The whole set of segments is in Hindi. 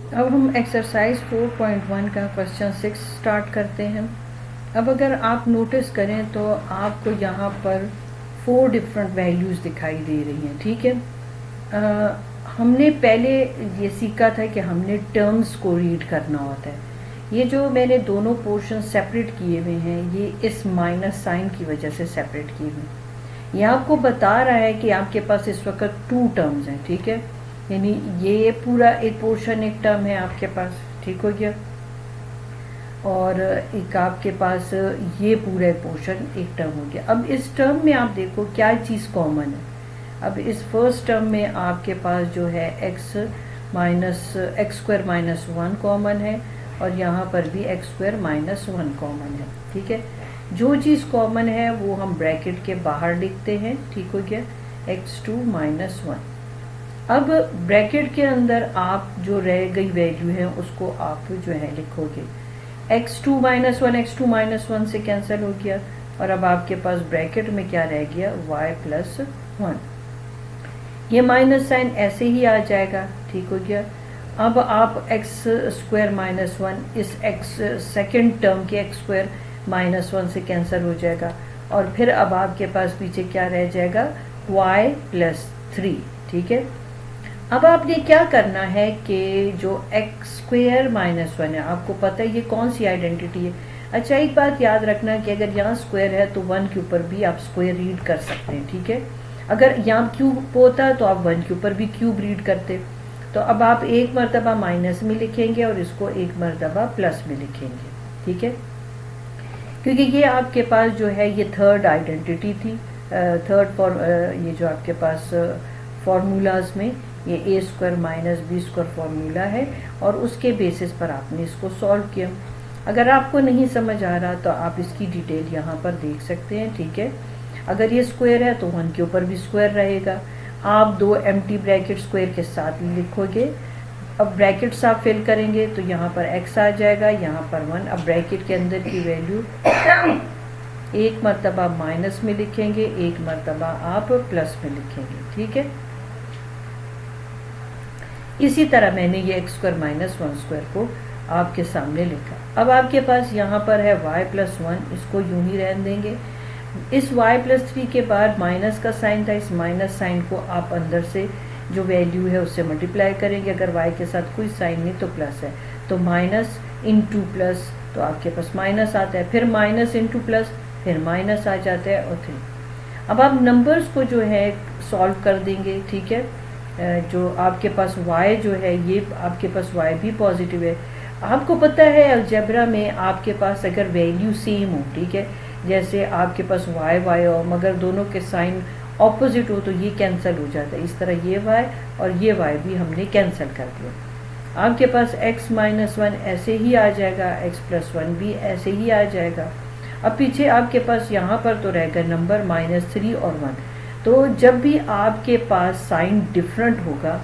अब हम एक्सरसाइज 4.1 का क्वेश्चन 6 स्टार्ट करते हैं। अब अगर आप नोटिस करें तो आपको यहाँ पर 4 डिफरेंट वैल्यूज़ दिखाई दे रही हैं, ठीक है। हमने पहले ये सीखा था कि हमने टर्म्स को रीड करना होता है। ये जो मैंने दोनों पोर्शन सेपरेट किए हुए हैं, ये इस माइनस साइन की वजह से सेपरेट किए हुए हैं। ये आपको बता रहा है कि आपके पास इस वक्त 2 टर्म्स हैं, ठीक है। यानी ये पूरा एक पोर्शन एक टर्म है आपके पास, ठीक हो गया। और एक आपके पास ये पूरा पोर्शन एक टर्म हो गया। अब इस टर्म में आप देखो क्या चीज़ कॉमन है। अब इस फर्स्ट टर्म में आपके पास जो है एक्स स्क्वायर माइनस 1 कॉमन है, और यहाँ पर भी एक्स स्क्वायर माइनस 1 कॉमन है, ठीक है। जो चीज़ कॉमन है वो हम ब्रैकेट के बाहर लिखते हैं, ठीक हो गया, x2 माइनस 1। अब ब्रैकेट के अंदर आप जो रह गई वैल्यू है उसको आप जो है लिखोगे, x2 माइनस 1 x2 माइनस 1 से कैंसिल हो गया, और अब आपके पास ब्रैकेट में क्या रह गया, y प्लस 1। ये माइनस साइन ऐसे ही आ जाएगा, ठीक हो गया। अब आप एक्स स्क्वायर माइनस 1 इस एक्स सेकेंड टर्म के एक्स स्क्वायर माइनस 1 से कैंसिल हो जाएगा, और फिर अब आपके पास पीछे क्या रह जाएगा, y प्लस 3, ठीक है। अब आपने क्या करना है कि जो एक्स स्क्वायर माइनस 1 है, आपको पता है ये कौन सी आइडेंटिटी है। अच्छा, एक बात याद रखना कि अगर यहाँ स्क्वायर है तो 1 के ऊपर भी आप स्क्वायर रीड कर सकते हैं, ठीक है। अगर यहाँ क्यूब होता तो आप 1 के ऊपर भी क्यूब रीड करते। तो अब आप एक मरतबा माइनस में लिखेंगे और इसको एक मरतबा प्लस में लिखेंगे, ठीक है। क्योंकि ये आपके पास जो है ये थर्ड आइडेंटिटी थी, थर्ड फॉर्म, ये जो आपके पास फार्मूलाज में ये A square minus B square formula है, और उसके बेसिस पर आपने इसको सॉल्व किया। अगर आपको नहीं समझ आ रहा तो आप इसकी डिटेल यहाँ पर देख सकते हैं, ठीक है। अगर ये स्क्वायर है तो 1 के ऊपर भी स्क्वायर रहेगा। आप 2 एम्प्टी ब्रैकेट स्क्वायर के साथ लिखोगे। अब ब्रैकेट्स आप फिल करेंगे तो यहाँ पर x आ जाएगा, यहाँ पर 1। अब ब्रैकेट के अंदर की वैल्यू एक मरतबा माइनस में लिखेंगे, एक मरतबा आप प्लस में लिखेंगे, ठीक है। इसी तरह मैंने ये एक्स स्क्वायर माइनस 1 स्क्वायर को आपके सामने लिखा। अब आपके पास यहाँ पर है y प्लस 1, इसको यूं ही रहने देंगे। इस y प्लस 3 के बाद माइनस का साइन था, इस माइनस साइन को आप अंदर से जो वैल्यू है उससे मल्टीप्लाई करेंगे। अगर y के साथ कोई साइन नहीं तो प्लस है, तो माइनस इंटू प्लस, तो आपके पास माइनस आता है, फिर माइनस इंटू प्लस, फिर माइनस आ जाता है, और 3। अब आप नंबर्स को जो है सॉल्व कर देंगे, ठीक है। जो आपके पास y जो है, ये आपके पास y भी पॉजिटिव है। आपको पता है अलजेब्रा में आपके पास अगर वैल्यू सेम हो, ठीक है, जैसे आपके पास y हो मगर दोनों के साइन ऑपोजिट हो तो ये कैंसिल हो जाता है। इस तरह ये y और ये y भी हमने कैंसिल कर दिया। आपके पास x माइनस 1 ऐसे ही आ जाएगा, x प्लस 1 भी ऐसे ही आ जाएगा। अब पीछे आपके पास यहाँ पर तो रहेगा नंबर -3 और 1। तो जब भी आपके पास साइन डिफरेंट होगा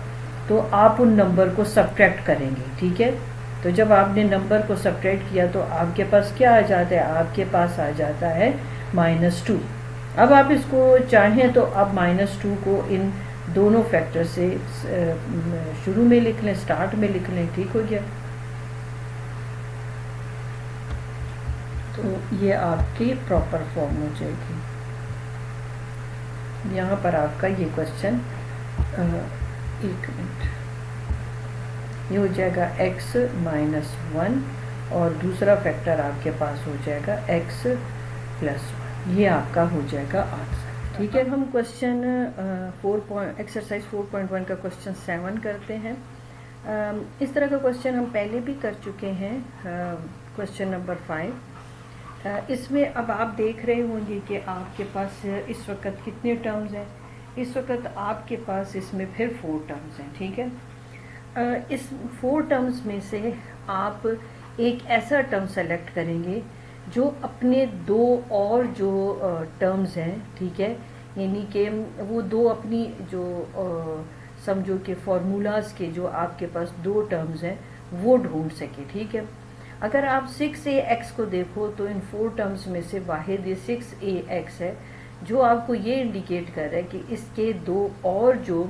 तो आप उन नंबर को सब्ट्रैक्ट करेंगे, ठीक है। तो जब आपने नंबर को सब्ट्रैक्ट किया तो आपके पास क्या आ जाता है, आपके पास आ जाता है -2। अब आप इसको चाहें तो आप -2 को इन दोनों फैक्टर से शुरू में लिख लें, स्टार्ट में लिख लें, ठीक हो गया। तो ये आपकी प्रॉपर फॉर्म हो जाएगी। यहाँ पर आपका ये क्वेश्चन, एक मिनट, ये हो जाएगा x माइनस 1 और दूसरा फैक्टर आपके पास हो जाएगा x प्लस 1। ये आपका हो जाएगा आंसर, ठीक है। हम क्वेश्चन एक्सरसाइज 4.1 का क्वेश्चन 7 करते हैं। इस तरह का क्वेश्चन हम पहले भी कर चुके हैं, क्वेश्चन नंबर 5। इसमें अब आप देख रहे होंगे कि आपके पास इस वक्त कितने टर्म्स हैं। इस वक्त आपके पास इसमें फिर 4 टर्म्स हैं, ठीक है। इस 4 टर्म्स में से आप एक ऐसा टर्म सेलेक्ट करेंगे जो अपने 2 और जो टर्म्स हैं, ठीक है, यानी कि वो 2 अपनी जो समझो कि फार्मूलाज के जो आपके पास 2 टर्म्स हैं वो ढूंढ सके, ठीक है। अगर आप 6ax को देखो तो इन 4 टर्म्स में से वाहिद ये 6ax है, जो आपको ये इंडिकेट कर रहा है कि इसके 2 और जो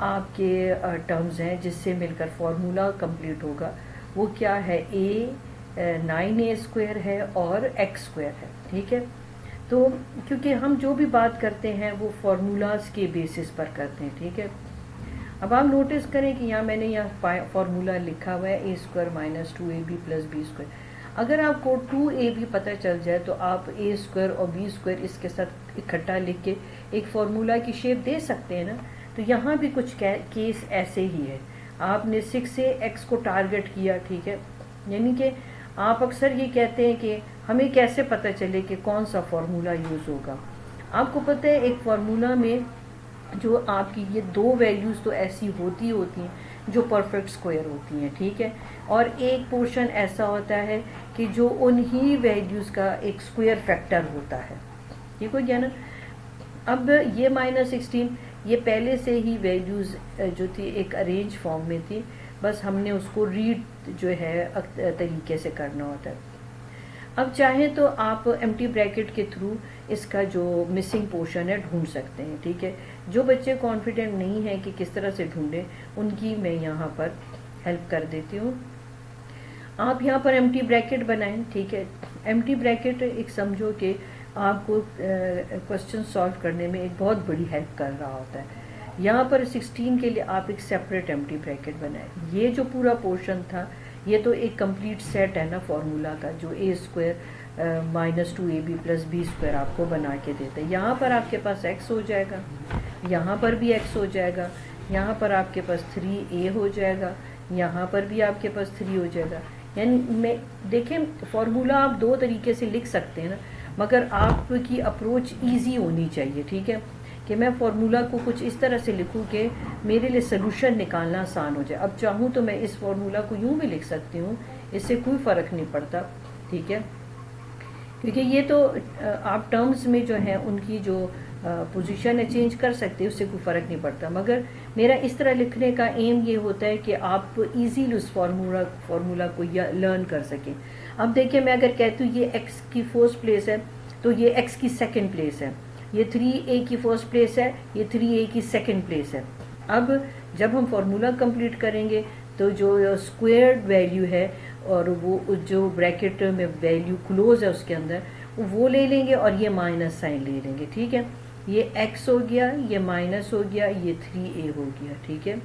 आपके टर्म्स हैं जिससे मिलकर फॉर्मूला कंप्लीट होगा। वो क्या है, ए 9a² है और x² है, ठीक है। तो क्योंकि हम जो भी बात करते हैं वो फार्मूलाज के बेसिस पर करते हैं, ठीक है। अब आप नोटिस करें कि यहाँ मैंने यहाँ फार्मूला लिखा हुआ है a² - 2ab + b²। अगर आपको 2ab पता चल जाए तो आप a² और b² इसके साथ इकट्ठा लिख के एक फार्मूला की शेप दे सकते हैं ना। तो यहाँ भी कुछ केस ऐसे ही है। आपने 6 से x को टारगेट किया, ठीक है। यानी कि आप अक्सर ये कहते हैं कि हमें कैसे पता चले कि कौन सा फार्मूला यूज़ होगा। आपको पता है एक फार्मूला में जो आपकी ये दो वैल्यूज़ तो ऐसी होती हैं जो परफेक्ट स्क्वायर होती हैं, ठीक है। और एक पोर्शन ऐसा होता है कि जो उन्हीं वैल्यूज़ का एक स्क्वायर फैक्टर होता है, ठीक हो गया ना। अब ये -16 ये पहले से ही वैल्यूज़ जो थी एक अरेंज फॉर्म में थी, बस हमने उसको रीड जो है तरीके से करना होता है। अब चाहे तो आप एम्प्टी ब्रैकेट के थ्रू इसका जो मिसिंग पोर्शन है ढूंढ सकते हैं, ठीक है। जो बच्चे कॉन्फिडेंट नहीं है कि किस तरह से ढूंढें, उनकी मैं यहाँ पर हेल्प कर देती हूँ। आप यहाँ पर एम्प्टी ब्रैकेट बनाएं, ठीक है। एम्प्टी ब्रैकेट एक समझो कि आपको क्वेश्चन सॉल्व करने में एक बहुत बड़ी हेल्प कर रहा होता है। यहाँ पर 16 के लिए आप एक सेपरेट एम्प्टी ब्रैकेट बनाएं। ये जो पूरा पोर्शन था ये तो एक कंप्लीट सेट है ना फॉर्मूला का, जो a² - 2ab + b² आपको बना के देते हैं। यहाँ पर आपके पास x हो जाएगा, यहाँ पर भी x हो जाएगा, यहाँ पर आपके पास 3a हो जाएगा, यहाँ पर भी आपके पास 3 हो जाएगा। यानी मैं देखें फॉर्मूला आप दो तरीके से लिख सकते हैं ना, मगर आपकी अप्रोच ईजी होनी चाहिए, ठीक है। कि मैं फार्मूला को कुछ इस तरह से लिखूं कि मेरे लिए सोल्यूशन निकालना आसान हो जाए। अब चाहूँ तो मैं इस फार्मूला को यूँ भी लिख सकती हूँ, इससे कोई फ़र्क नहीं पड़ता, ठीक है। क्योंकि ये तो आप टर्म्स में जो है उनकी जो पोजीशन है चेंज कर सकते हैं, उससे कोई फ़र्क नहीं पड़ता। मगर मेरा इस तरह लिखने का एम ये होता है कि आप इजीली उस फार्मूला को लर्न कर सकें। अब देखिए मैं अगर कहती हूँ ये x की फर्स्ट प्लेस है तो ये x की सेकेंड प्लेस है, ये 3a की फर्स्ट प्लेस है, ये 3a की सेकेंड प्लेस है। अब जब हम फार्मूला कंप्लीट करेंगे तो जो स्क्वायर्ड वैल्यू है और वो जो ब्रैकेट में वैल्यू क्लोज है उसके अंदर वो ले लेंगे और ये माइनस साइन ले लेंगे, ठीक है। ये x हो गया, ये माइनस हो गया, ये 3a हो गया, ठीक है,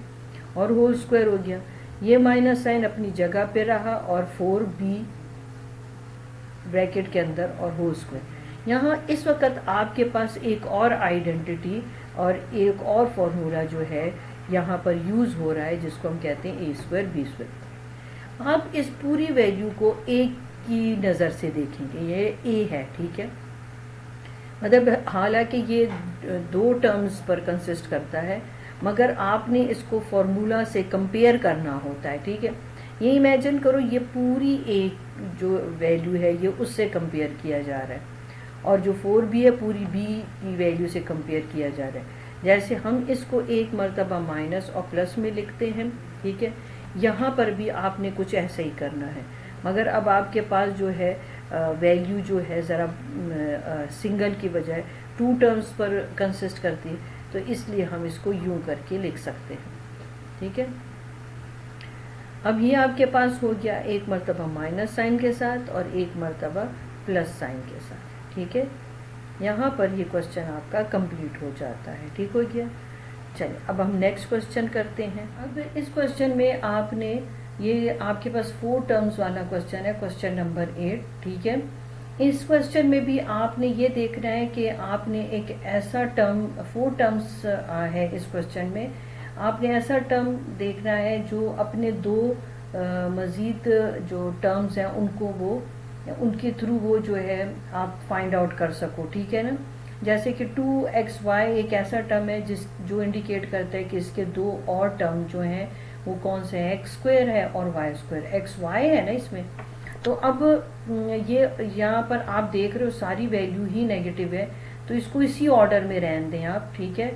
और होल स्क्वायर हो गया। ये माइनस साइन अपनी जगह पे रहा और 4b ब्रैकेट के अंदर और होल स्क्वायर। यहाँ इस वक्त आपके पास एक और आइडेंटिटी और एक और फॉर्मूला जो है यहाँ पर यूज़ हो रहा है, जिसको हम कहते हैं a² b²। आप इस पूरी वैल्यू को एक की नज़र से देखेंगे, ये a है, ठीक है। मतलब हालांकि ये दो टर्म्स पर कंसिस्ट करता है, मगर आपने इसको फॉर्मूला से कंपेयर करना होता है, ठीक है। ये इमेजिन करो ये पूरी एक जो वैल्यू है ये उससे कंपेयर किया जा रहा है, और जो 4b है पूरी b की वैल्यू से कंपेयर किया जा रहा है। जैसे हम इसको एक मर्तबा माइनस और प्लस में लिखते हैं, ठीक है, यहाँ पर भी आपने कुछ ऐसा ही करना है। मगर अब आपके पास जो है वैल्यू जो है ज़रा सिंगल की बजाय 2 टर्म्स पर कंसिस्ट करती है, तो इसलिए हम इसको यूँ करके लिख सकते हैं, ठीक है। अब ये आपके पास हो गया एक मर्तबा माइनस साइन के साथ और एक मर्तबा प्लस साइन के साथ, ठीक है। यहाँ पर ये क्वेश्चन आपका कंप्लीट हो जाता है, ठीक हो गया। चलिए अब हम नेक्स्ट क्वेश्चन करते हैं। अब इस क्वेश्चन में आपने ये आपके पास 4 टर्म्स वाला क्वेश्चन है, क्वेश्चन नंबर 8, ठीक है। इस क्वेश्चन में भी आपने ये देखना है कि आपने एक ऐसा टर्म 4 टर्म्स है इस क्वेश्चन में, आपने ऐसा टर्म देखना है जो अपने दो मज़ीद जो टर्म्स हैं उनको वो उनके थ्रू वो जो है आप फाइंड आउट कर सको, ठीक है ना। जैसे कि 2xy एक ऐसा टर्म है जो इंडिकेट करता है कि इसके दो और टर्म जो हैं वो कौन से हैं, x² है और y²। xy है ना इसमें, तो अब ये यहाँ पर आप देख रहे हो सारी वैल्यू ही नेगेटिव है, तो इसको इसी ऑर्डर में रहने दें आप, ठीक है।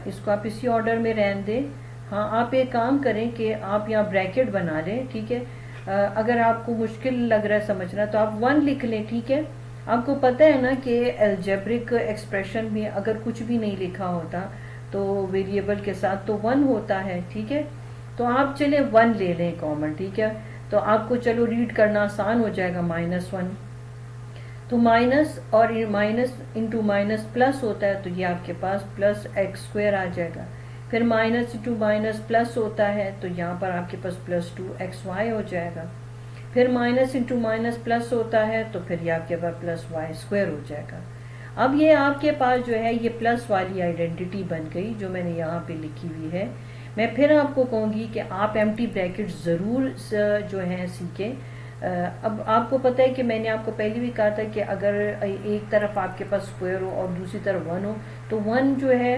इसको आप इसी ऑर्डर में रहने दें। हाँ, आप एक काम करें कि आप यहाँ ब्रैकेट बना लें, ठीक है। अगर आपको मुश्किल लग रहा है समझना तो आप 1 लिख लें, ठीक है। आपको पता है ना कि अलजेब्रिक एक्सप्रेशन में अगर कुछ भी नहीं लिखा होता तो वेरिएबल के साथ तो 1 होता है, ठीक है। तो आप चले 1 ले लें कॉमन, ठीक है। तो आपको चलो रीड करना आसान हो जाएगा, -1। तो माइनस और माइनस इंटू माइनस प्लस होता है, तो ये आपके पास प्लस x² आ जाएगा। फिर माइनस इंटू माइनस प्लस होता है, तो यहाँ पर आपके पास +2xy हो जाएगा। फिर माइनस इंटू माइनस प्लस होता है, तो फिर ये आपके पास +y² हो जाएगा। अब ये आपके पास जो है ये प्लस वाली आइडेंटिटी बन गई, जो मैंने यहाँ पे लिखी हुई है। मैं फिर आपको कहूँगी कि आप एम्प्टी ब्रैकेट ज़रूर जो है सीखें। अब आपको पता है कि मैंने आपको पहले भी कहा था कि अगर एक तरफ आपके पास स्क्वायर हो और दूसरी तरफ 1 हो, तो 1 जो है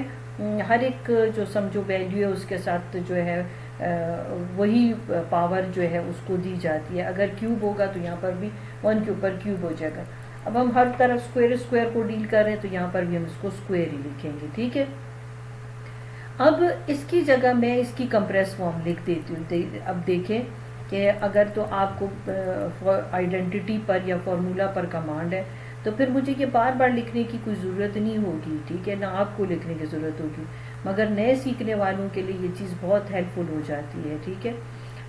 हर एक जो समझो वैल्यू है उसके साथ जो है वही पावर जो है उसको दी जाती है। अगर क्यूब होगा तो यहाँ पर भी 1 के ऊपर क्यूब हो जाएगा। अब हम हर तरफ स्क्वायर को डील कर रहे हैं, तो यहाँ पर भी हम इसको स्क्वायर ही लिखेंगे, ठीक है। अब इसकी जगह मैं इसकी कंप्रेस फॉर्म लिख देती हूँ। अब देखें कि अगर तो आपको आइडेंटिटी पर या फॉर्मूला पर कमांड है, तो फिर मुझे ये बार बार लिखने की कोई ज़रूरत नहीं होगी, ठीक है ना, आपको लिखने की ज़रूरत होगी, मगर नए सीखने वालों के लिए ये चीज़ बहुत हेल्पफुल हो जाती है, ठीक है।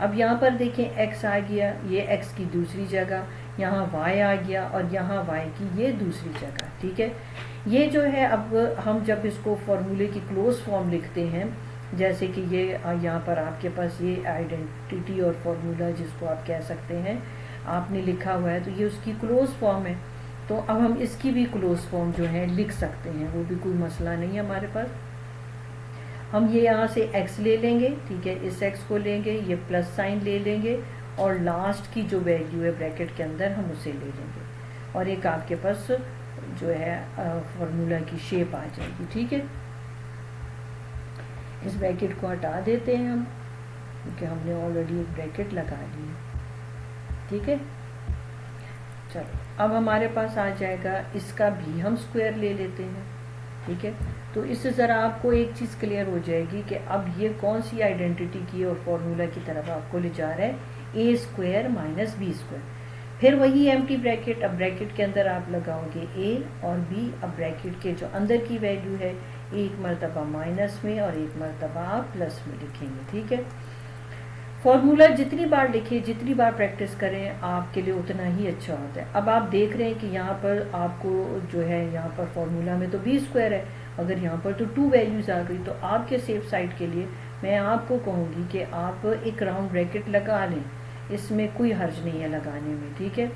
अब यहाँ पर देखें x आ गया, ये x की दूसरी जगह, यहाँ y आ गया और यहाँ y की ये दूसरी जगह, ठीक है। ये जो है अब हम जब इसको फॉर्मूले की क्लोज फॉर्म लिखते हैं, जैसे कि ये यहाँ पर आपके पास ये आइडेंटिटी और फॉर्मूला जिसको आप कह सकते हैं आपने लिखा हुआ है, तो ये उसकी क्लोज फॉर्म है। तो अब हम इसकी भी क्लोज फॉर्म जो है लिख सकते हैं, वो भी कोई मसला नहीं है हमारे पास। हम ये यहाँ से x ले लेंगे, ठीक है, इस x को लेंगे, ये प्लस साइन ले लेंगे और लास्ट की जो वैल्यू है ब्रैकेट के अंदर हम उसे ले लेंगे और एक आपके पास जो है फॉर्मूला की शेप आ जाएगी, ठीक है। इस ब्रैकेट को हटा देते हैं हम, क्योंकि हमने ऑलरेडी एक ब्रैकेट लगा ली है, ठीक है। चलो अब हमारे पास आ जाएगा, इसका भी हम स्क्वायर ले लेते हैं, ठीक है। तो इससे ज़रा आपको एक चीज़ क्लियर हो जाएगी कि अब ये कौन सी आइडेंटिटी की और फॉर्मूला की तरफ आपको ले जा रहा है, a² माइनस b²। फिर वही एम्प्टी ब्रैकेट, अब ब्रैकेट के अंदर आप लगाओगे a और b। अब ब्रैकेट के जो अंदर की वैल्यू है एक मरतबा माइनस में और एक मरतबा आप प्लस में लिखेंगे, ठीक है। फॉर्मूला जितनी बार लिखें, जितनी बार प्रैक्टिस करें, आपके लिए उतना ही अच्छा होता है। अब आप देख रहे हैं कि यहाँ पर आपको जो है यहाँ पर फॉर्मूला में तो b² है, अगर यहाँ पर तो 2 वैल्यूज़ आ गई, तो आपके सेफ साइड के लिए मैं आपको कहूँगी कि आप एक राउंड ब्रैकेट लगा लें, इसमें कोई हर्ज नहीं है लगाने में, ठीक है।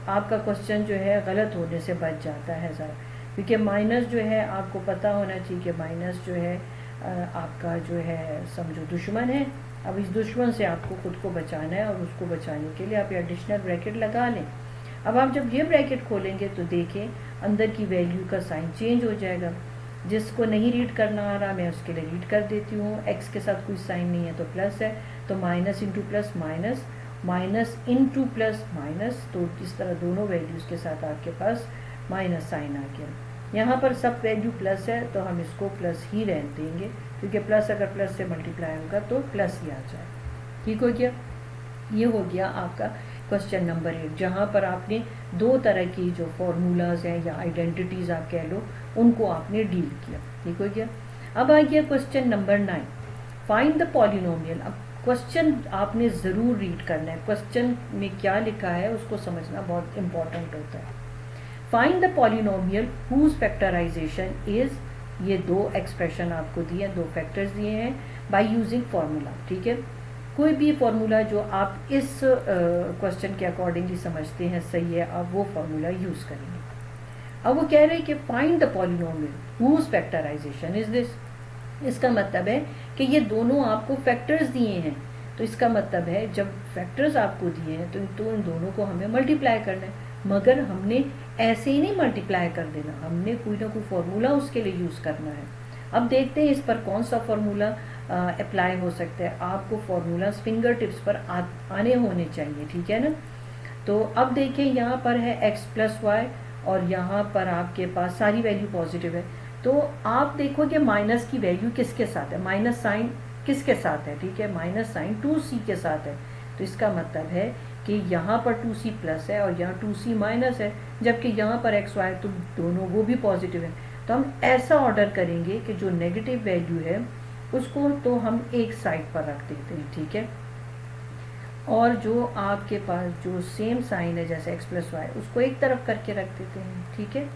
आपका क्वेश्चन जो है गलत होने से बच जाता है ज़रा, क्योंकि माइनस जो है आपको पता होना चाहिए कि माइनस जो है आपका जो है समझो दुश्मन है। अब इस दुश्मन से आपको खुद को बचाना है और उसको बचाने के लिए आप एडिशनल ब्रैकेट लगा लें। अब आप जब ये ब्रैकेट खोलेंगे तो देखें अंदर की वैल्यू का साइन चेंज हो जाएगा। जिसको नहीं रीड करना आ रहा मैं उसके लिए रीड कर देती हूँ। एक्स के साथ कोई साइन नहीं है तो प्लस है, तो minus into plus minus, minus into plus minus, तो इस तरह दोनों वैल्यूज़ के साथ आपके पास माइनस साइन आ गया। यहाँ पर सब वैल्यू प्लस है तो हम इसको प्लस ही रहने देंगे, क्योंकि प्लस अगर प्लस से मल्टीप्लाई होगा तो प्लस ही आ जाए, ठीक हो गया। ये हो गया आपका क्वेश्चन नंबर 8, जहाँ पर आपने 2 तरह की जो फॉर्मूलाज हैं या आइडेंटिटीज़ आप कह लो उनको आपने डील किया, ठीक हो गया। अब आ गया question number 9, find the polynomial. अब क्वेश्चन आपने ज़रूर रीड करना है, क्वेश्चन में क्या लिखा है उसको समझना बहुत इंपॉर्टेंट होता है। Find the polynomial whose factorisation is, ये 2 एक्सप्रेशन आपको दिए, 2 फैक्टर्स दिए हैं बाय यूजिंग फार्मूला, ठीक है। कोई भी फार्मूला जो आप इस क्वेश्चन के अकॉर्डिंगली समझते हैं सही है, आप वो फार्मूला यूज़ करेंगे। अब वो कह रहे हैं कि find the polynomial whose factorisation is this. इसका मतलब है कि ये दोनों आपको फैक्टर्स दिए हैं, तो इसका मतलब है जब फैक्टर्स आपको दिए हैं तो इन दोनों को हमें मल्टीप्लाई करना है, मगर हमने ऐसे ही नहीं मल्टीप्लाई कर देना, हमने कोई ना कोई फार्मूला उसके लिए यूज़ करना है। अब देखते हैं इस पर कौन सा फार्मूला अप्लाई हो सकता है। आपको फार्मूला फिंगर टिप्स पर आने होने चाहिए, ठीक है ना। तो अब देखें यहाँ पर है x प्लस वाई और यहाँ पर आपके पास सारी वैल्यू पॉजिटिव है, तो आप देखो कि माइनस की वैल्यू किसके साथ है, माइनस साइन किसके साथ है, ठीक है, माइनस साइन 2c के साथ है। तो इसका मतलब है कि यहाँ पर 2c प्लस है और यहाँ 2c माइनस है, जबकि यहाँ पर x y तो दोनों वो भी पॉजिटिव है। तो हम ऐसा ऑर्डर करेंगे कि जो नेगेटिव वैल्यू है उसको तो हम एक साइड पर रख देते हैं, ठीक है, और जो आपके पास जो सेम साइन है जैसे x प्लस वाई उसको एक तरफ करके रख देते हैं, ठीक है।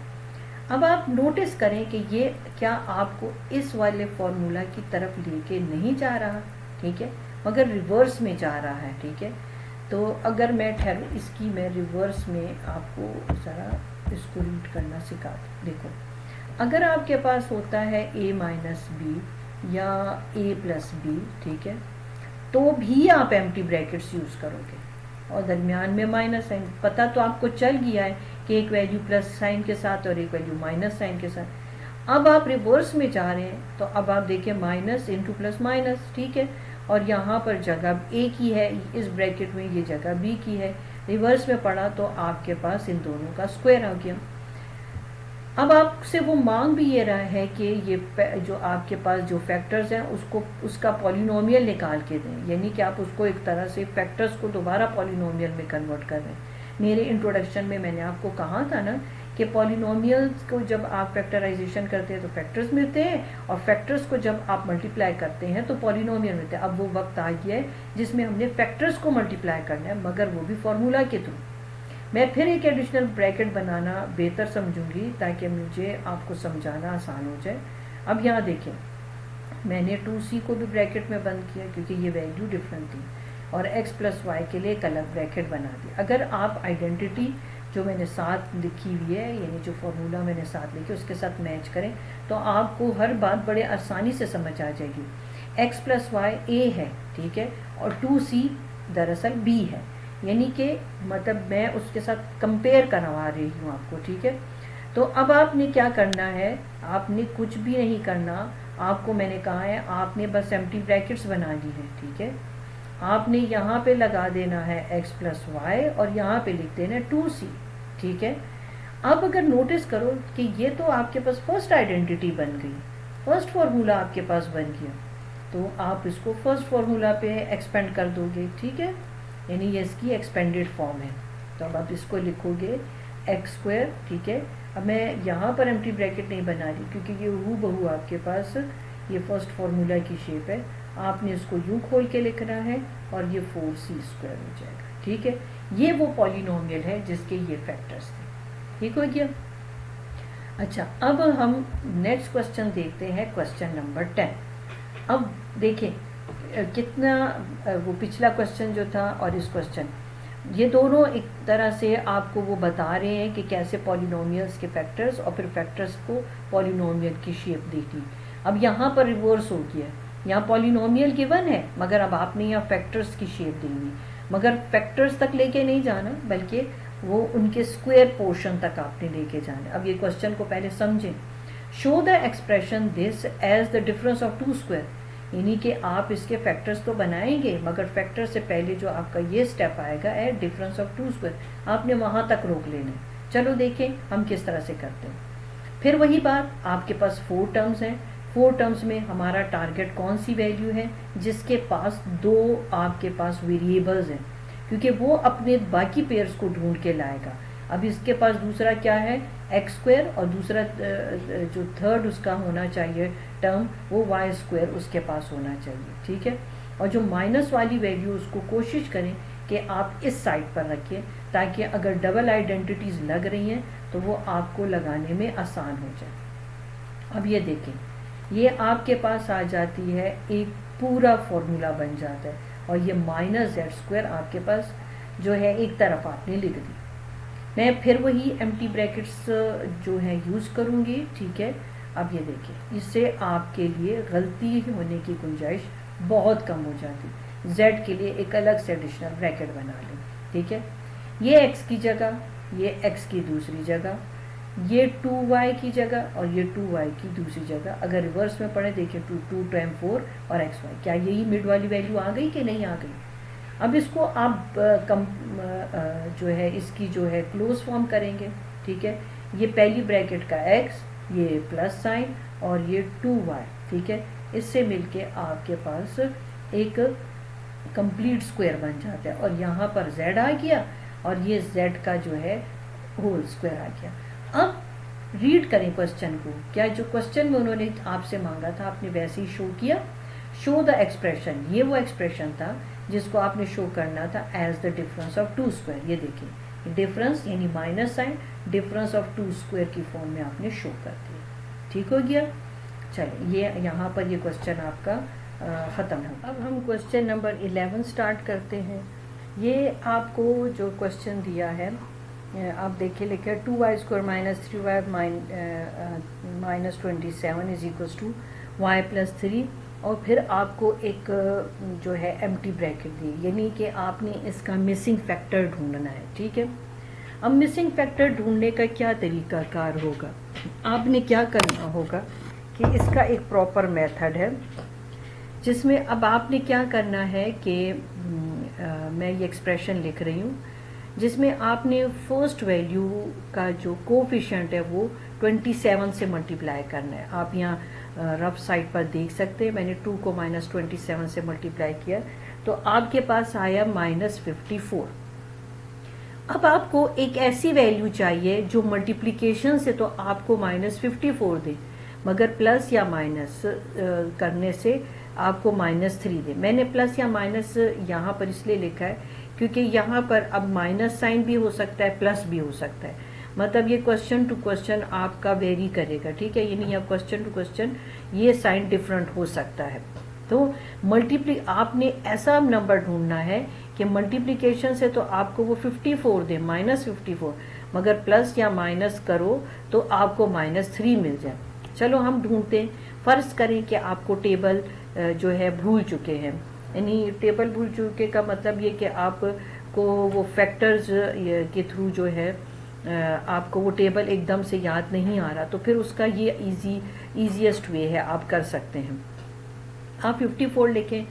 अब आप नोटिस करें कि ये क्या आपको इस वाले फॉर्मूला की तरफ लेके नहीं जा रहा, ठीक है, मगर रिवर्स में जा रहा है, ठीक है। तो अगर मैं ठहरू इसकी मैं रिवर्स में आपको ज़रा इसको रीड करना सिखा दूँ। देखो, अगर आपके पास होता है a माइनस बी या a प्लस बी, ठीक है, तो भी आप एम्प्टी ब्रैकेट्स यूज़ करोगे और दरमियान में माइनस साइन। पता तो आपको चल गया है कि एक वैल्यू प्लस साइन के साथ और एक वैल्यू माइनस साइन के साथ। अब आप रिवर्स में जा रहे हैं तो अब आप देखिए माइनस इंटू प्लस माइनस, ठीक है, और यहाँ पर जगह a की है, इस ब्रैकेट में ये जगह b की है। रिवर्स में पढ़ा तो आपके पास इन दोनों का स्क्वायर आ गया। अब आपसे वो मांग भी ये रहा है कि ये जो आपके पास जो फैक्टर्स हैं उसको उसका पॉलिनोमियल निकाल के दें, यानी कि आप उसको एक तरह से फैक्टर्स को दोबारा पॉलिनोमियल में कन्वर्ट कर रहे हैं। मेरे इंट्रोडक्शन में मैंने आपको कहा था ना कि पॉलिनोमियल्स को जब आप फैक्टराइजेशन करते हैं तो फैक्टर्स मिलते हैं और फैक्टर्स को जब आप मल्टीप्लाई करते हैं तो पॉलिनोमियल मिलते हैं। अब वो वक्त आ गया है जिसमें हमने फैक्टर्स को मल्टीप्लाई करना है, मगर वो भी फॉर्मूला के थ्रू। मैं फिर एक एडिशनल ब्रैकेट बनाना बेहतर समझूंगी ताकि मुझे आपको समझाना आसान हो जाए। अब यहाँ देखें, मैंने 2c को भी ब्रैकेट में बंद किया क्योंकि ये वैल्यू डिफरेंट थी, और x प्लस वाई के लिए एक अलग ब्रैकेट बना दी। अगर आप आइडेंटिटी जो मैंने साथ लिखी हुई है, यानी जो फॉर्मूला मैंने साथ लिखी उसके साथ मैच करें तो आपको हर बात बड़े आसानी से समझ आ जाएगी। x प्लस वाई a है, ठीक है, और 2c दरअसल b है, यानी कि मतलब मैं उसके साथ कंपेयर करवा रही हूँ आपको, ठीक है। तो अब आपने क्या करना है, आपने कुछ भी नहीं करना, आपको मैंने कहा है आपने बस एम्प्टी ब्रैकेट्स बना ली है, ठीक है। आपने यहाँ पे लगा देना है x प्लस वाई और यहाँ पे लिख देना है 2c, ठीक है। अब अगर नोटिस करो कि ये तो आपके पास फर्स्ट आइडेंटिटी बन गई, फर्स्ट फॉर्मूला आपके पास बन गया, तो आप इसको फर्स्ट फॉर्मूला पे एक्सपेंड कर दोगे, ठीक है, यानी ये इसकी एक्सपेंडेड फॉर्म है। तो अब आप इसको लिखोगे एक्स स्क्वायर, ठीक है। अब मैं यहाँ पर एम्प्टी ब्रैकेट नहीं बना रही क्योंकि ये हूबहू आपके पास ये फर्स्ट फार्मूला की शेप है। आपने इसको यूँ खोल के लिखना है और ये 4c स्क्वायर हो जाएगा, ठीक है। ये वो पॉलिनोमियल है जिसके ये फैक्टर्स थे, ठीक हो गया। अच्छा, अब हम नेक्स्ट क्वेश्चन देखते हैं, क्वेश्चन नंबर 10। अब देखें कितना वो पिछला क्वेश्चन जो था और इस क्वेश्चन, ये दोनों एक तरह से आपको वो बता रहे हैं कि कैसे पॉलिनोमियल्स के फैक्टर्स और फिर फैक्टर्स को पॉलिनोमियल की शेप देती। अब यहाँ पर रिवर्स हो गया, यहाँ पॉलिनोमियल गिवन है मगर अब आपने यहाँ फैक्टर्स की शेप देनी, मगर फैक्टर्स तक लेके नहीं जाना बल्कि वो उनके स्क्वायर पोर्शन तक आपने लेके जाना। अब ये क्वेश्चन को पहले समझें। Show the expression this as the difference of 2 square, यानी कि आप इसके फैक्टर्स तो बनाएंगे मगर फैक्टर से पहले जो आपका ये स्टेप आएगा है डिफरेंस ऑफ 2 स्क्वायर, आपने वहाँ तक रोक लेना। चलो देखें हम किस तरह से करते हैं। फिर वही बात, आपके पास 4 टर्म्स हैं, 4 टर्म्स में हमारा टारगेट कौन सी वैल्यू है, जिसके पास 2 आपके पास वेरिएबल्स हैं, क्योंकि वो अपने बाकी पेयर्स को ढूंढ के लाएगा। अब इसके पास दूसरा क्या है, एक्स स्क्वायर, और दूसरा जो थर्ड उसका होना चाहिए टर्म वो वाई स्क्वायर उसके पास होना चाहिए, ठीक है। और जो माइनस वाली वैल्यू उसको कोशिश करें कि आप इस साइड पर रखिए ताकि अगर डबल आइडेंटिटीज लग रही हैं तो वो आपको लगाने में आसान हो जाए। अब ये देखें, ये आपके पास आ जाती है, एक पूरा फॉर्मूला बन जाता है और ये माइनस जेड स्क्वायर आपके पास जो है एक तरफ आपने लिख दी। मैं फिर वही एम्प्टी ब्रैकेट्स जो है यूज़ करूँगी, ठीक है। अब ये देखिए, इससे आपके लिए गलती होने की गुंजाइश बहुत कम हो जाती। z के लिए एक अलग से एडिशनल ब्रैकेट बना लें, ठीक है। ये x की जगह, ये x की दूसरी जगह, ये 2y की जगह और ये 2y की दूसरी जगह। अगर रिवर्स में पढ़े देखिए 2 टाइम 4 और xy, क्या यही मिड वाली वैल्यू आ गई कि नहीं आ गई। अब इसको आप जो है इसकी जो है क्लोज फॉर्म करेंगे, ठीक है। ये पहली ब्रैकेट का x, ये प्लस साइन और ये 2y, ठीक है। इससे मिलके आपके पास एक कंप्लीट स्क्वायर बन जाता है और यहाँ पर z आ गया और ये z का जो है होल स्क्वायर आ गया। अब रीड करें क्वेश्चन को। क्या जो क्वेश्चन में उन्होंने आपसे मांगा था आपने वैसे ही शो किया। शो द एक्सप्रेशन, ये वो एक्सप्रेशन था जिसको आपने शो करना था as the difference of two square. ये देखिए डिफरेंस यानी minus sign difference of two square की फॉर्म में आपने शो कर दिया। ठीक हो गया। चलिए ये यहाँ पर ये क्वेश्चन आपका ख़त्म हो। अब हम क्वेश्चन नंबर 11 स्टार्ट करते हैं। ये आपको जो क्वेश्चन दिया है आप देखिए लिखा है 2y² minus 3y minus 27 is equals to y plus 3 और फिर आपको एक जो है एम्प्टी ब्रैकेट दी, यानी कि आपने इसका मिसिंग फैक्टर ढूंढना है। ठीक है। अब मिसिंग फैक्टर ढूंढने का क्या तरीकाकार होगा, आपने क्या करना होगा कि इसका एक प्रॉपर मेथड है जिसमें अब आपने क्या करना है कि मैं ये एक्सप्रेशन लिख रही हूँ जिसमें आपने फर्स्ट वैल्यू का जो कोफिशिएंट है वो 27 से मल्टीप्लाई करना है। आप यहाँ रफ साइड पर देख सकते हैं मैंने 2 को माइनस 27 से मल्टीप्लाई किया तो आपके पास आया माइनस 54। अब आपको एक ऐसी वैल्यू चाहिए जो मल्टीप्लिकेशन से तो आपको माइनस 54 दे मगर प्लस या माइनस करने से आपको माइनस 3 दे। मैंने प्लस या माइनस यहाँ पर इसलिए लिखा है क्योंकि यहाँ पर अब माइनस साइन भी हो सकता है प्लस भी हो सकता है, मतलब ये क्वेश्चन टू क्वेश्चन आपका वेरी करेगा। ठीक है, यानी अब क्वेश्चन टू क्वेश्चन ये साइन डिफरेंट हो सकता है। तो आपने ऐसा नंबर ढूंढना है कि मल्टीप्लिकेशन से तो आपको वो 54 दे माइनस 54 मगर प्लस या माइनस करो तो आपको माइनस 3 मिल जाए। चलो हम ढूंढते हैं। फर्ज करें कि आपको टेबल जो है भूल चुके हैं, यानी टेबल भूल चुके का मतलब ये कि आपको वो फैक्टर्स के थ्रू जो है आपको वो टेबल एकदम से याद नहीं आ रहा तो फिर उसका ये ईजीएस्ट वे है, आप कर सकते हैं। आप 54 लिखें,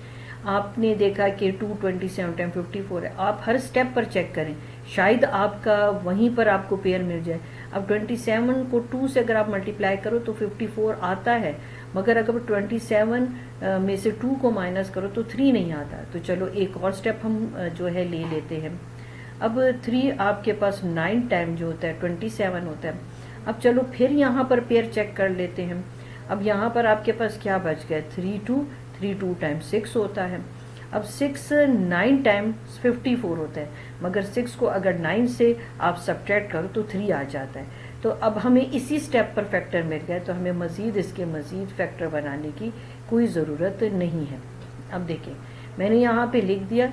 आपने देखा कि 227 टाइम 54 है, आप हर स्टेप पर चेक करें शायद आपका वहीं पर आपको पेयर मिल जाए। अब 27 को 2 से अगर आप मल्टीप्लाई करो तो 54 आता है मगर अगर 27 में से 2 को माइनस करो तो 3 नहीं आता। तो चलो एक और स्टेप हम जो है ले लेते हैं। अब 3 आपके पास 9 टाइम जो होता है 27 होता है। अब चलो फिर यहाँ पर पेयर चेक कर लेते हैं। अब यहाँ पर आपके पास क्या बच गया 3 टाइम्स 6 होता है। अब 6 9 टाइम्स 54 होता है मगर 6 को अगर 9 से आप सब्ट्रैक्ट करो तो 3 आ जाता है। तो अब हमें इसी स्टेप पर फैक्टर मिल गया तो हमें इसके मज़ीद फैक्टर बनाने की कोई ज़रूरत नहीं है। अब देखिए मैंने यहाँ पे लिख दिया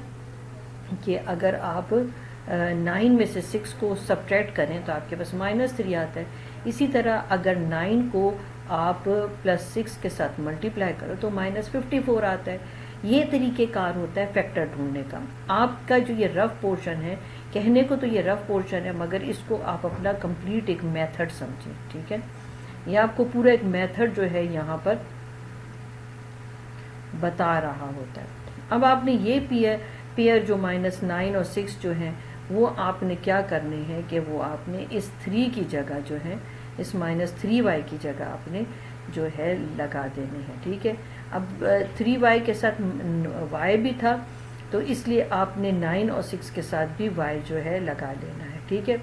कि अगर आप 9 में से 6 को सब्ट्रैक्ट करें तो आपके पास -3 आता है। इसी तरह अगर 9 को आप +6 के साथ मल्टीप्लाई करो तो -54 आता है। ये तरीक़ेकार होता है फैक्टर ढूंढने का। आपका जो ये रफ पोर्शन है, कहने को तो ये रफ पोर्शन है मगर इसको आप अपना कंप्लीट एक मेथड समझें। ठीक है, ये आपको पूरा एक मेथड जो है यहाँ पर बता रहा होता है। अब आपने ये पेयर जो -9 और 6 जो हैं वो आपने क्या करने हैं कि वो आपने इस 3 की जगह जो है इस -3y की जगह आपने जो है लगा देने हैं। ठीक है, अब 3y के साथ y भी था तो इसलिए आपने 9 और 6 के साथ भी y जो है लगा लेना है। ठीक है,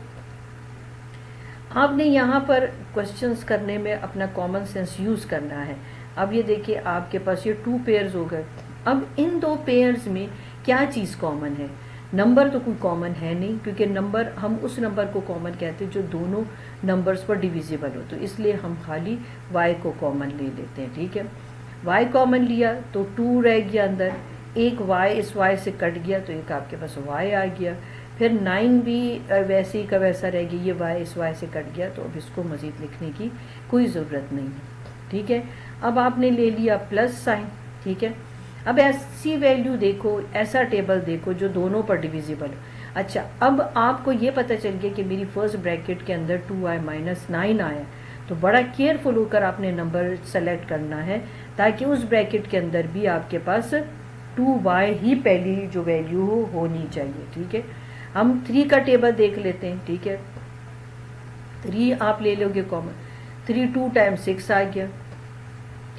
आपने यहाँ पर क्वेश्चंस करने में अपना कॉमन सेंस यूज़ करना है। अब ये देखिए आपके पास ये 2 पेयर्स हो गए। अब इन 2 पेयर्स में क्या चीज़ कॉमन है? नंबर तो कोई कॉमन है नहीं क्योंकि नंबर हम उस नंबर को कॉमन कहते हैं जो दोनों नंबर्स पर डिविजिबल हो, तो इसलिए हम खाली y को कॉमन ले लेते हैं। ठीक है, y कॉमन लिया तो 2 रह गया अंदर, एक y इस y से कट गया तो एक आपके पास y आ गया, फिर 9 भी वैसे ही का वैसा रह गया, ये y इस y से कट गया तो अब इसको मज़ीद लिखने की कोई ज़रूरत नहीं है। ठीक है, अब आपने ले लिया प्लस साइन। ठीक है, अब ऐसी वैल्यू देखो, ऐसा टेबल देखो जो दोनों पर डिविजिबल हो। अच्छा, अब आपको ये पता चल गया कि मेरी फर्स्ट ब्रैकेट के अंदर 2y - 9 आया तो बड़ा केयरफुल होकर आपने नंबर सेलेक्ट करना है ताकि उस ब्रैकेट के अंदर भी आपके पास 2y ही पहली जो वैल्यू होनी चाहिए। ठीक है, हम 3 का टेबल देख लेते हैं। ठीक है, 3 आप ले लोगे कॉमन, 3 2 टाइम्स 6 आ गया।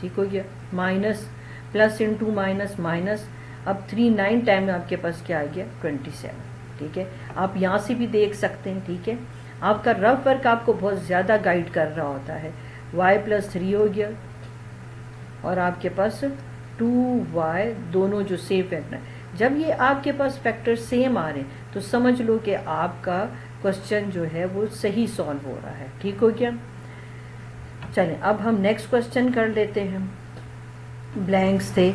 ठीक हो गया, minus plus into minus minus, अब 3 9 टाइम आपके पास क्या आ गया 27। ठीक है, आप यहाँ से भी देख सकते हैं। ठीक है, आपका रफ वर्क आपको बहुत ज़्यादा गाइड कर रहा होता है। y+3 हो गया और आपके पास 2y, दोनों जो सेम फैक्टर है। जब ये आपके पास फैक्टर सेम आ रहे हैं तो समझ लो कि आपका क्वेश्चन जो है वो सही सॉल्व हो रहा है। ठीक हो गया। चलें अब हम नेक्स्ट क्वेश्चन कर लेते हैं। ब्लैंक्स थे,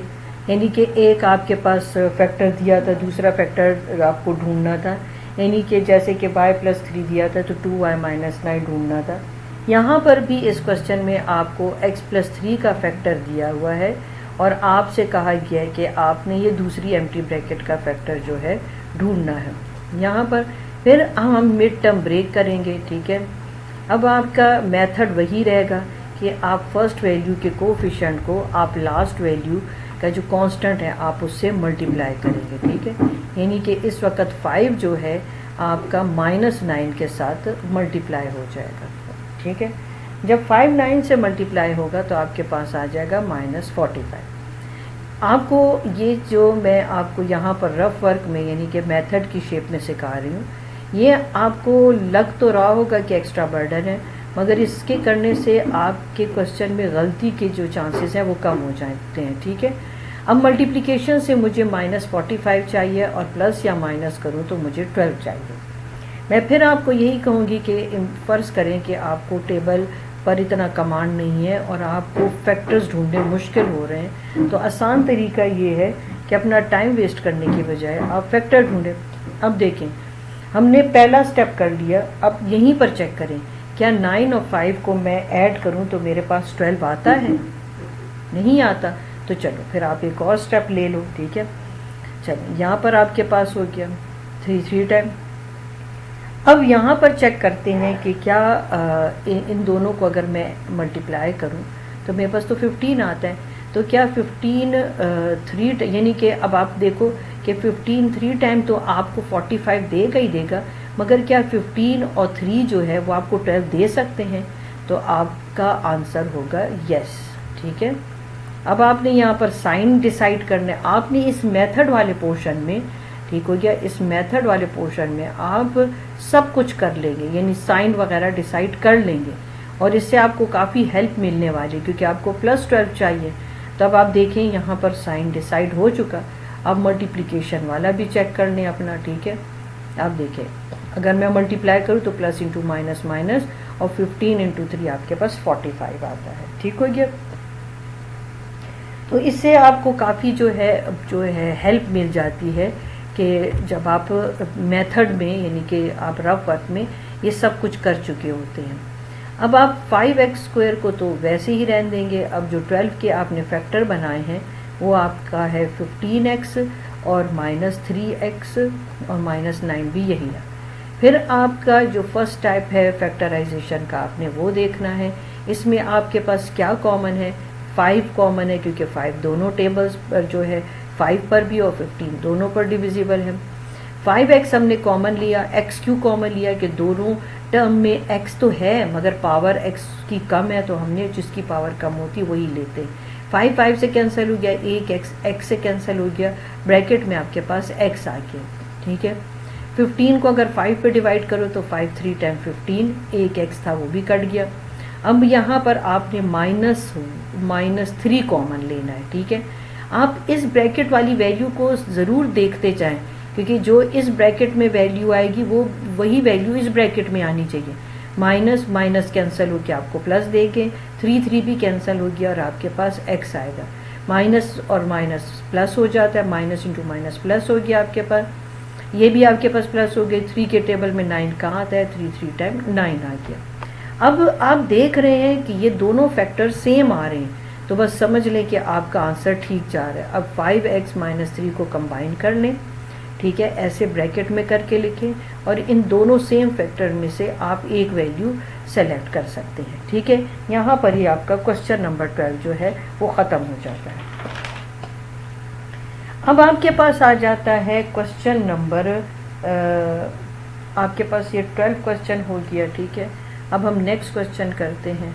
यानी कि एक आपके पास फैक्टर दिया था, दूसरा फैक्टर आपको ढूंढना था, यानी कि जैसे कि y+3 दिया था तो 2y-9 ढूंढना था। यहाँ पर भी इस क्वेश्चन में आपको x+3 का फैक्टर दिया हुआ है और आपसे कहा गया है कि आपने ये दूसरी एम्प्टी ब्रैकेट का फैक्टर जो है ढूंढना है। यहाँ पर फिर हम मिड टर्म ब्रेक करेंगे। ठीक है, अब आपका मेथड वही रहेगा कि आप फर्स्ट वैल्यू के कोफिशिएंट को आप लास्ट वैल्यू का जो कांस्टेंट है आप उससे मल्टीप्लाई करेंगे। ठीक है, यानी कि इस वक्त 5 जो है आपका -9 के साथ मल्टीप्लाई हो जाएगा। ठीक है, जब 5 9 से मल्टीप्लाई होगा तो आपके पास आ जाएगा -45। आपको ये जो मैं आपको यहाँ पर रफ वर्क में यानी कि मेथड की शेप में सिखा रही हूँ, ये आपको लग तो रहा होगा कि एक्स्ट्रा बर्डन है, मगर इसके करने से आपके क्वेश्चन में गलती के जो चांसेस हैं वो कम हो जाते हैं। ठीक है, अब मल्टीप्लिकेशन से मुझे -45 चाहिए और प्लस या माइनस करूँ तो मुझे 12 चाहिए। मैं फिर आपको यही कहूँगी कि फ़र्ज़ करें कि आपको टेबल पर इतना कमांड नहीं है और आपको फैक्टर्स ढूंढने मुश्किल हो रहे हैं, तो आसान तरीका ये है कि अपना टाइम वेस्ट करने की बजाय आप फैक्टर ढूंढें। अब देखें, हमने पहला स्टेप कर लिया, अब यहीं पर चेक करें क्या 9 और 5 को मैं ऐड करूं तो मेरे पास 12 आता है? नहीं आता। तो चलो फिर आप एक और स्टेप ले लो। ठीक है, चलो यहाँ पर आपके पास हो गया 3 टाइम। अब यहाँ पर चेक करते हैं कि क्या इन दोनों को अगर मैं मल्टीप्लाई करूँ तो मेरे पास तो 15 आता है। तो क्या 15 3 यानी कि अब आप देखो कि 15 3 टाइम तो आपको 45 देगा ही देगा, मगर क्या 15 और 3 जो है वो आपको 12 दे सकते हैं? तो आपका आंसर होगा यस। ठीक है, अब आपने यहाँ पर साइन डिसाइड करना है। आपने इस मेथड वाले पोर्शन में, ठीक हो गया, इस मेथड वाले पोर्शन में आप सब कुछ कर लेंगे, यानी साइन वगैरह डिसाइड कर लेंगे और इससे आपको काफ़ी हेल्प मिलने वाली, क्योंकि आपको +12 चाहिए। तब आप देखें यहाँ पर साइन डिसाइड हो चुका। अब मल्टीप्लिकेशन वाला भी चेक कर लें अपना। ठीक है, आप देखें अगर मैं मल्टीप्लाई करूँ तो प्लस इंटू माइनस माइनस और 15 इंटू 3 आपके पास 45 आता है। ठीक हो गया। तो इससे आपको काफ़ी जो है हेल्प मिल जाती है कि जब आप मेथड में यानी कि आप रफ वर्क में ये सब कुछ कर चुके होते हैं। अब आप 5x² को तो वैसे ही रहने देंगे। अब जो 12 के आपने फैक्टर बनाए हैं वो आपका है 15x और -3x और -9 भी यही है। फिर आपका जो फर्स्ट टाइप है फैक्टराइजेशन का आपने वो देखना है। इसमें आपके पास क्या कॉमन है? 5 कॉमन है, क्योंकि 5 दोनों टेबल्स पर जो है 5 पर भी और 15 दोनों पर डिविजिबल है। 5x हमने कॉमन लिया, x क्यों कॉमन लिया कि दोनों टर्म में x तो है मगर पावर x की कम है, तो हमने जिसकी पावर कम होती वही लेते हैं। 5 से कैंसिल हो गया, एक x से कैंसिल हो गया, ब्रैकेट में आपके पास x आ गया। ठीक है, 15 को अगर 5 पे डिवाइड करो तो 5 3 टाइम 15, एक x था वो भी कट गया। अब यहाँ पर आपने -3 कॉमन लेना है। ठीक है, आप इस ब्रैकेट वाली वैल्यू को ज़रूर देखते जाएं, क्योंकि जो इस ब्रैकेट में वैल्यू आएगी वो वही वैल्यू इस ब्रैकेट में आनी चाहिए। माइनस माइनस कैंसिल होकर आपको प्लस देंगे, 3 भी कैंसिल हो गया और आपके पास x आएगा। माइनस और माइनस प्लस हो जाता है, माइनस इंटू माइनस प्लस हो गया आपके पास, ये भी आपके पास प्लस हो गए। 3 के टेबल में 9 कहाँ आता है? 3 टाइम 9 आ गया। अब आप देख रहे हैं कि ये दोनों फैक्टर सेम आ रहे हैं, तो बस समझ लें कि आपका आंसर ठीक जा रहा है। अब 5x - 3 को कंबाइन कर लें। ठीक है, ऐसे ब्रैकेट में करके लिखें और इन दोनों सेम फैक्टर में से आप एक वैल्यू सेलेक्ट कर सकते हैं। ठीक है, यहाँ पर ही आपका क्वेश्चन नंबर 12 जो है वो ख़त्म हो जाता है। अब आपके पास आ जाता है क्वेश्चन नंबर, आपके पास ये 12 क्वेश्चन हो गया। ठीक है, अब हम नेक्स्ट क्वेश्चन करते हैं।